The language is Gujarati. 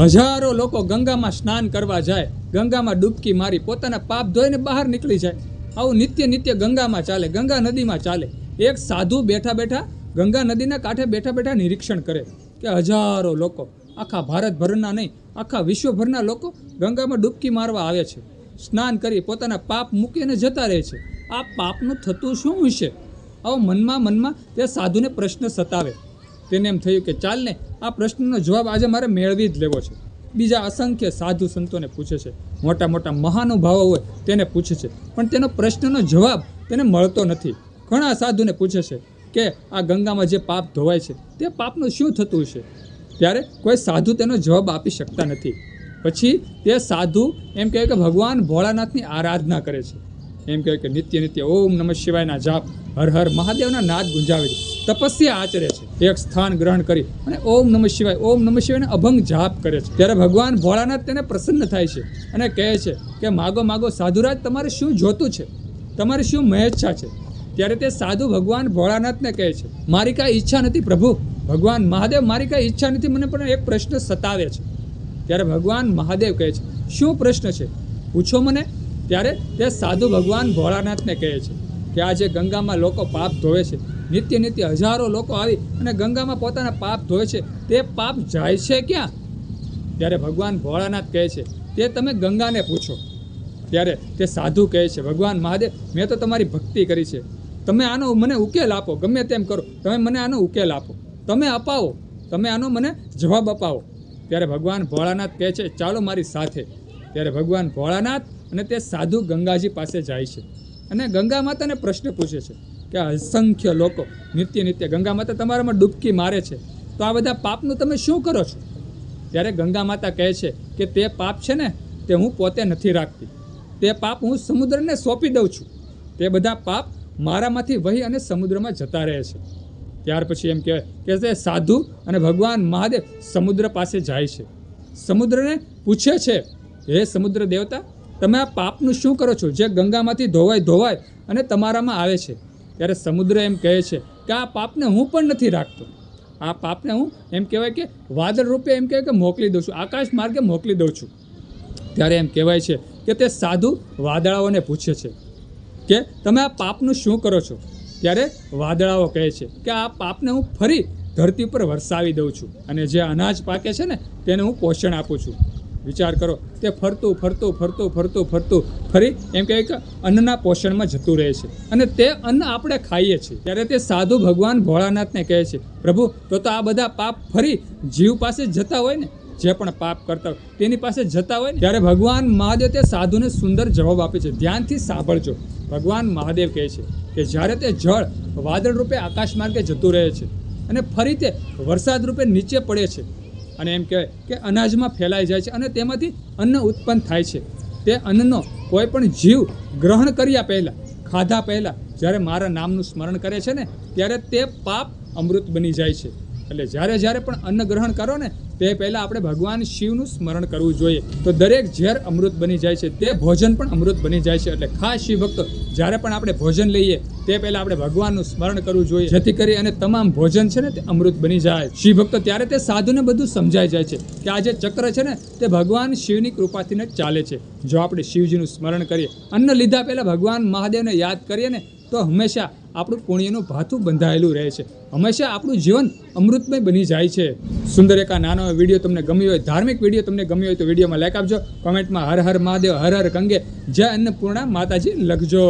હજારો લોકો ગંગામાં સ્નાન કરવા જાય, ગંગામાં ડૂબકી મારી પોતાના પાપ ધોઈને બહાર નીકળી જાય. આવું નિત્ય નિત્ય ગંગામાં ચાલે, ગંગા નદીમાં ચાલે. એક સાધુ બેઠા બેઠા ગંગા નદીના કાંઠે બેઠા બેઠા નિરીક્ષણ કરે કે હજારો લોકો, આખા ભારતભરના નહીં, આખા વિશ્વભરના લોકો ગંગામાં ડૂબકી મારવા આવે છે. સ્નાન કરી પોતાના પાપ મૂકીને જતા રહે છે. આ પાપનું થતું શું હશે? આવો મનમાં તે સાધુને પ્રશ્ન સતાવે. તેને એમ થયું કે ચાલ ને આ પ્રશ્નનો જવાબ આજે મારે મેળવી જ લેવો છે. બીજા અસંખ્ય સાધુ સંતોને પૂછે છે, મોટા મોટા મહાનુભાવો હોય તેને પૂછે છે, પણ તેનો પ્રશ્નનો જવાબ તેને મળતો નથી. ઘણા સાધુને પૂછે છે કે આ ગંગામાં જે પાપ ધોવાય છે તે પાપનું શું થતું હશે? ત્યારે કોઈ સાધુ તેનો જવાબ આપી શકતા નથી. પછી તે સાધુ એમ કહે કે ભગવાન ભોળાનાથની આરાધના કરે છે. એમ કહે કે નિત્ય નિત્ય ઓમ નમઃ શિવાયના જાપ, હર હર મહાદેવના નાદ ગુંજાવે છે, તપસ્યા આચરે છે. એક સ્થાન ગ્રહણ કરી અને ઓમ નમઃ શિવાયના અભંગ જાપ કરે છે. ત્યારે ભગવાન ભોળાનાથ તેને પ્રસન્ન થાય છે અને કહે છે કે માગો માગો સાધુરાજ, તમારે શું જોતું છે? તમારી શું મહેચ્છા છે? ત્યારે તે સાધુ ભગવાન ભોળાનાથને કહે છે, મારી કાંઈ ઈચ્છા નથી પ્રભુ. ભગવાન મહાદેવ, મારી કાંઈ ઈચ્છા નથી, મને પણ એક પ્રશ્ન સતાવે છે. ત્યારે ભગવાન મહાદેવ કહે છે, શું પ્રશ્ન છે? પૂછો મને. ત્યારે તે સાધુ ભગવાન ભોળાનાથને કહે છે કે આ જે ગંગામાં લોકો પાપ ધોવે છે, નિત્ય નિત્ય હજારો લોકો આવી અને ગંગામાં પોતાના પાપ ધોવે છે, તે પાપ જાય છે ક્યાં? ત્યારે ભગવાન ભોળાનાથ કહે છે, તે તમે ગંગાને પૂછો. ત્યારે તે સાધુ કહે છે, ભગવાન મહાદેવ, મેં તો તમારી ભક્તિ કરી છે, તમે આનો મને ઉકેલ આપો. ગમે તેમ કરો, તમે મને આનો ઉકેલ આપો, તમે અપાવો, તમે આનો મને જવાબ અપાવો. ત્યારે ભગવાન ભોળાનાથ કહે છે, ચાલો મારી સાથે. ત્યારે ભગવાન ભોળાનાથ અને તે સાધુ ગંગાજી પાસે જાય છે અને ગંગા માતાને પ્રશ્ન પૂછે છે કે અસંખ્ય લોકો નિત્ય નિત્ય ગંગા માતા તમારામાં ડૂબકી મારે છે, તો આ બધા પાપનું તમે શું કરો છો? ત્યારે ગંગા માતા કહે છે કે તે પાપ છે ને, તે હું પોતે નથી રાખતી, તે પાપ હું સમુદ્રને સોંપી દઉં છું. તે બધા પાપ મારામાંથી વહી અને સમુદ્રમાં જતા રહે છે. ત્યાર પછી એમ કહેવાય કે તે સાધુ અને ભગવાન મહાદેવ સમુદ્ર પાસે જાય છે. સમુદ્રને પૂછે છે, હે સમુદ્ર દેવતા, તમે આ પાપનું શું કરો છો જે ગંગામાંથી ધોવાય અને તમારામાં આવે છે? ત્યારે સમુદ્ર એમ કહે છે કે આ પાપને હું પણ નથી રાખતો, આ પાપને હું એમ કહેવાય કે વાદળ રૂપે એમ કહેવાય કે મોકલી દઉં છું, આકાશ માર્ગે મોકલી દઉં છું. ત્યારે એમ કહેવાય છે કે તે સાધુ વાદળાઓને પૂછે છે કે તમે આ પાપનું શું કરો છો? ત્યારે વાદળાઓ કહે છે કે આ પાપને હું ફરી ધરતી પર વરસાવી દઉં છું અને જે અનાજ પાકે છે ને તેને હું પોષણ આપું છું. વિચાર કરો, તે ફરતું ફરી એમ કહે કે અન્નના પોષણમાં જતું રહે છે અને તે અન્ન આપણે ખાઈએ છીએ. ત્યારે તે સાધુ ભગવાન ભોળાનાથને કહે છે, પ્રભુ, તો આ બધા પાપ ફરી જીવ પાસે જતા હોય ને, જે પણ પાપ કરતા હોય તેની પાસે જતા હોય ને? ત્યારે ભગવાન મહાદેવ તે સાધુને સુંદર જવાબ આપે છે. ધ્યાનથી સાંભળજો. ભગવાન મહાદેવ કહે છે કે જ્યારે તે જળ વાદળ રૂપે આકાશ માર્ગે જતું રહે છે અને ફરી તે વરસાદ રૂપે નીચે પડે છે અને એમ કહેવાય કે અનાજમાં ફેલાઈ જાય છે અને તેમાંથી અન્ન ઉત્પન્ન થાય છે, તે અન્નનો કોઈ પણ જીવ ગ્રહણ કર્યા પહેલાં, ખાધા પહેલાં જ્યારે મારા નામનું સ્મરણ કરે છે ને, ત્યારે તે પાપ અમૃત બની જાય છે. એટલે જ્યારે પણ અન્ન ગ્રહણ કરો ને તે પહેલાં આપણે ભગવાન શિવનું સ્મરણ કરવું જોઈએ, તો દરેક ઝેર અમૃત બની જાય છે, તે ભોજન પણ અમૃત બની જાય છે. એટલે ખાસ શિવ ભક્તો, જ્યારે પણ આપણે ભોજન લઈએ તે પહેલાં આપણે ભગવાનનું સ્મરણ કરવું જોઈએ, જેથી કરી અને તમામ ભોજન છે ને તે અમૃત બની જાય. શિવ ભક્તો, ત્યારે તે સાધુને બધું સમજાઈ જાય છે કે આ જે ચક્ર છે ને તે ભગવાન શિવની કૃપાથી જ ચાલે છે. જો આપણે શિવજીનું સ્મરણ કરીએ, અન્ન લીધા પહેલાં ભગવાન મહાદેવને યાદ કરીએ ને, તો હંમેશા આપણું પુણ્યનું ભાથું બંધાયેલું રહે છે, હંમેશા આપણું જીવન અમૃતમય બની જાય છે. સુંદર એક આ નાનો વિડીયો તમને ગમ્યો હોય, ધાર્મિક વિડીયો તમને ગમ્યો હોય તો વિડીયોમાં લાઈક આપજો, કોમેન્ટમાં હર હર મહાદેવ, હર હર ગંગે, જય અન્નપૂર્ણા માતાજી લખજો.